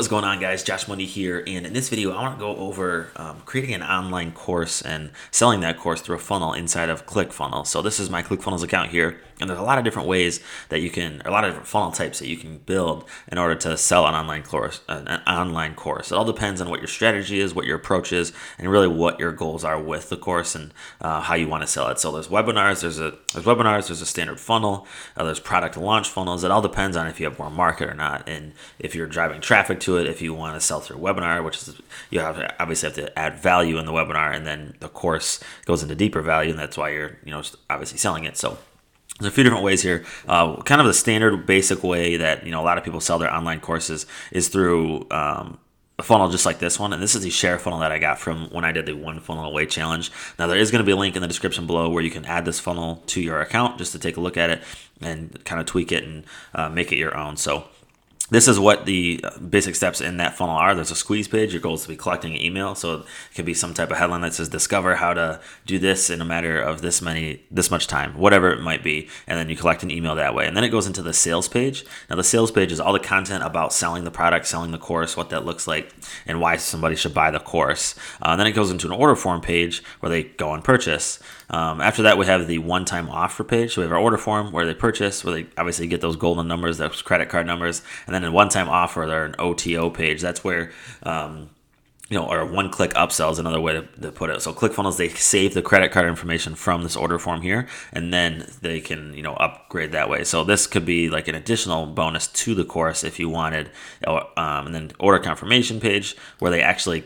What's going on, guys? Josh Money here, and in this video I want to go over creating an online course and selling that course through a funnel inside of Clickfunnels. So this is my Clickfunnels account here, and there's a lot of different ways that you can, a lot of different funnel types that you can build in order to sell an online course. It all depends on what your strategy is, what your approach is, and really what your goals are with the course and how you want to sell it. So there's webinars, there's a standard funnel, there's product launch funnels. It all depends on if you have more market or not, and if you're driving traffic to it. If you want to sell through a webinar, which is you obviously have to add value in the webinar, and then the course goes into deeper value, and that's why you're obviously selling it. So there's a few different ways here. Kind of the standard basic way that a lot of people sell their online courses is through a funnel just like this one, and this is the share funnel that I got from when I did the one funnel away challenge. Now there is going to be a link in the description below where you can add this funnel to your account just to take a look at it and kind of tweak it and make it your own. So this is what the basic steps in that funnel are. There's a squeeze page. Your goal is to be collecting an email. So it could be some type of headline that says discover how to do this in a matter of this much time, whatever it might be. And then you collect an email that way. And then it goes into the sales page. Now the sales page is all the content about selling the product, selling the course, what that looks like, and why somebody should buy the course. Then it goes into an order form page where they go and purchase. After that, we have the one-time offer page. So we have our order form where they purchase, where they obviously get those golden numbers, those credit card numbers, and then a one-time offer, they're an OTO page. That's where, or one-click upsell is another way to put it. So ClickFunnels, they save the credit card information from this order form here, and then they can, upgrade that way. So this could be like an additional bonus to the course if you wanted. And then order confirmation page where they actually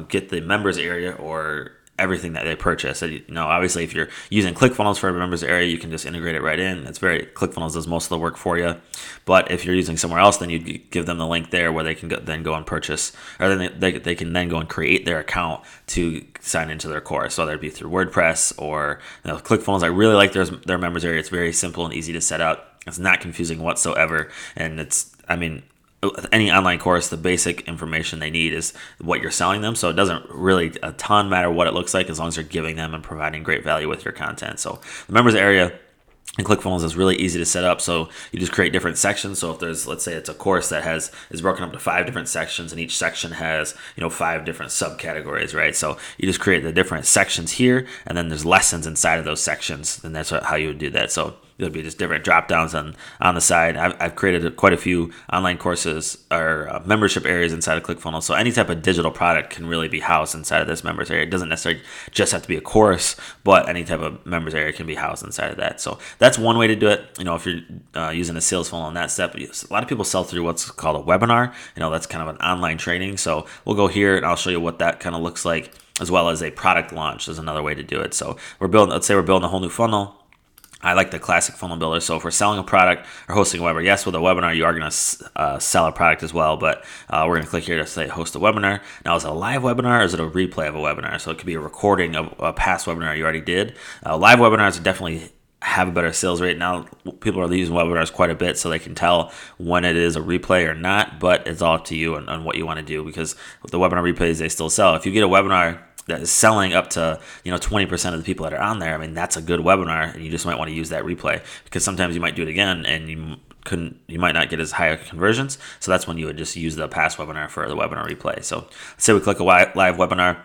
get the members area or everything that they purchase. So, obviously if you're using ClickFunnels for a members area, you can just integrate it right in. ClickFunnels does most of the work for you. But if you're using somewhere else, then you give them the link there where they can then go and purchase, or then they can then go and create their account to sign into their course, whether it be through WordPress or ClickFunnels. I really like their members area. It's very simple and easy to set up. It's not confusing whatsoever, and any online course, the basic information they need is what you're selling them. So it doesn't really a ton matter what it looks like as long as you're giving them and providing great value with your content. So the members area in ClickFunnels is really easy to set up. So you just create different sections. So if there's, let's say it's a course that is broken up to 5 different sections, and each section has 5 different subcategories, right? So you just create the different sections here, and then there's lessons inside of those sections, and that's how you would do that. So there'll be just different drop downs on the side. I've created quite a few online courses or membership areas inside of ClickFunnels. So any type of digital product can really be housed inside of this members area. It doesn't necessarily just have to be a course, but any type of members area can be housed inside of that. So that's one way to do it. If you're using a sales funnel in that step, a lot of people sell through what's called a webinar. That's kind of an online training. So we'll go here and I'll show you what that kind of looks like, as well as a product launch is another way to do it. So let's say we're building a whole new funnel. I like the classic funnel builder. So if we're selling a product or hosting a webinar, yes, with a webinar, you are going to sell a product as well. But we're going to click here to say host a webinar. Now, is it a live webinar or is it a replay of a webinar? So it could be a recording of a past webinar you already did. Live webinars definitely have a better sales rate. Now, people are using webinars quite a bit, so they can tell when it is a replay or not. But it's all up to you on what you want to do, because with the webinar replays, they still sell. If you get a webinar that is selling up to 20% of the people that are on there, that's a good webinar, and you just might want to use that replay, because sometimes you might do it again and you might not get as high conversions. So that's when you would just use the past webinar for the webinar replay. So let's say we click a live webinar.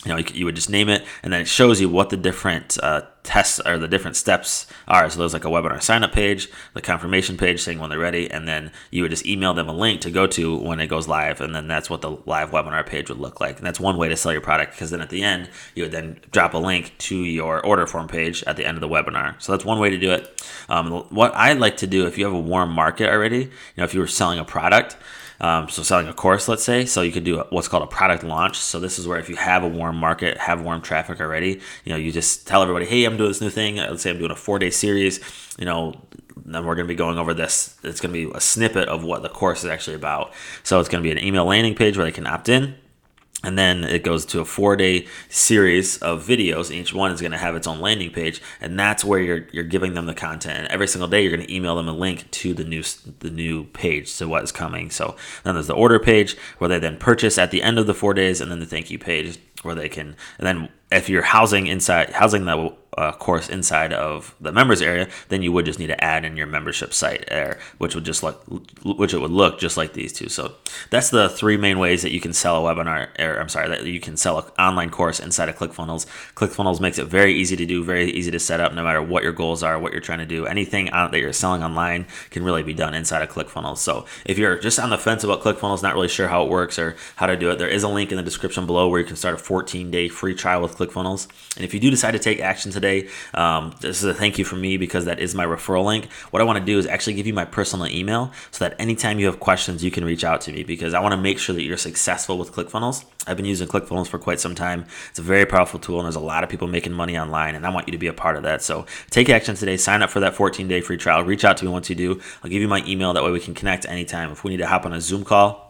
You would just name it, and then it shows you what the different tests or the different steps are. So there's like a webinar sign-up page, the confirmation page saying when they're ready, and then you would just email them a link to go to when it goes live, and then that's what the live webinar page would look like. And that's one way to sell your product, because then at the end, you would then drop a link to your order form page at the end of the webinar. So that's one way to do it. What I like to do, if you have a warm market already, if you were selling a product, so selling a course, let's say, so you could do what's called a product launch. So this is where if you have a warm market, have warm traffic already, you just tell everybody, hey, I'm doing this new thing. Let's say I'm doing a 4-day series, then we're going to be going over this. It's going to be a snippet of what the course is actually about. So it's going to be an email landing page where they can opt in. And then it goes to a 4-day series of videos. Each one is going to have its own landing page, and that's where you're giving them the content. And every single day, you're going to email them a link to the new page, to what is coming. So then there's the order page where they then purchase at the end of the 4 days, and then the thank you page where they can. And then if you're housing the course inside of the members area, then you would just need to add in your membership site there, which would look just like these two. So that's the three main ways that you can sell a webinar, that you can sell an online course inside of ClickFunnels. ClickFunnels makes it very easy to do, very easy to set up, no matter what your goals are, what you're trying to do. Anything that you're selling online can really be done inside of ClickFunnels. So if you're just on the fence about ClickFunnels, not really sure how it works or how to do it, there is a link in the description below where you can start a 14-day free trial with ClickFunnels. And if you do decide to take action today, this is a thank you from me, because that is my referral link. What I want to do is actually give you my personal email so that anytime you have questions, you can reach out to me, because I want to make sure that you're successful with ClickFunnels. I've been using ClickFunnels for quite some time. It's a very powerful tool, and there's a lot of people making money online, and I want you to be a part of that. So take action today. Sign up for that 14-day free trial. Reach out to me once you do. I'll give you my email. That way we can connect anytime. If we need to hop on a Zoom call,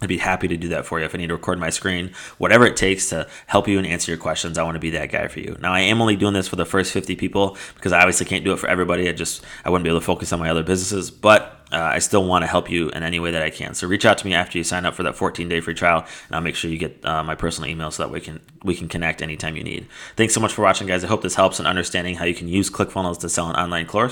I'd be happy to do that for you. If I need to record my screen, whatever it takes to help you and answer your questions, I want to be that guy for you. Now, I am only doing this for the first 50 people because I obviously can't do it for everybody. I wouldn't be able to focus on my other businesses, but I still want to help you in any way that I can. So reach out to me after you sign up for that 14-day free trial, and I'll make sure you get my personal email so that we can connect anytime you need. Thanks so much for watching, guys. I hope this helps in understanding how you can use ClickFunnels to sell an online course.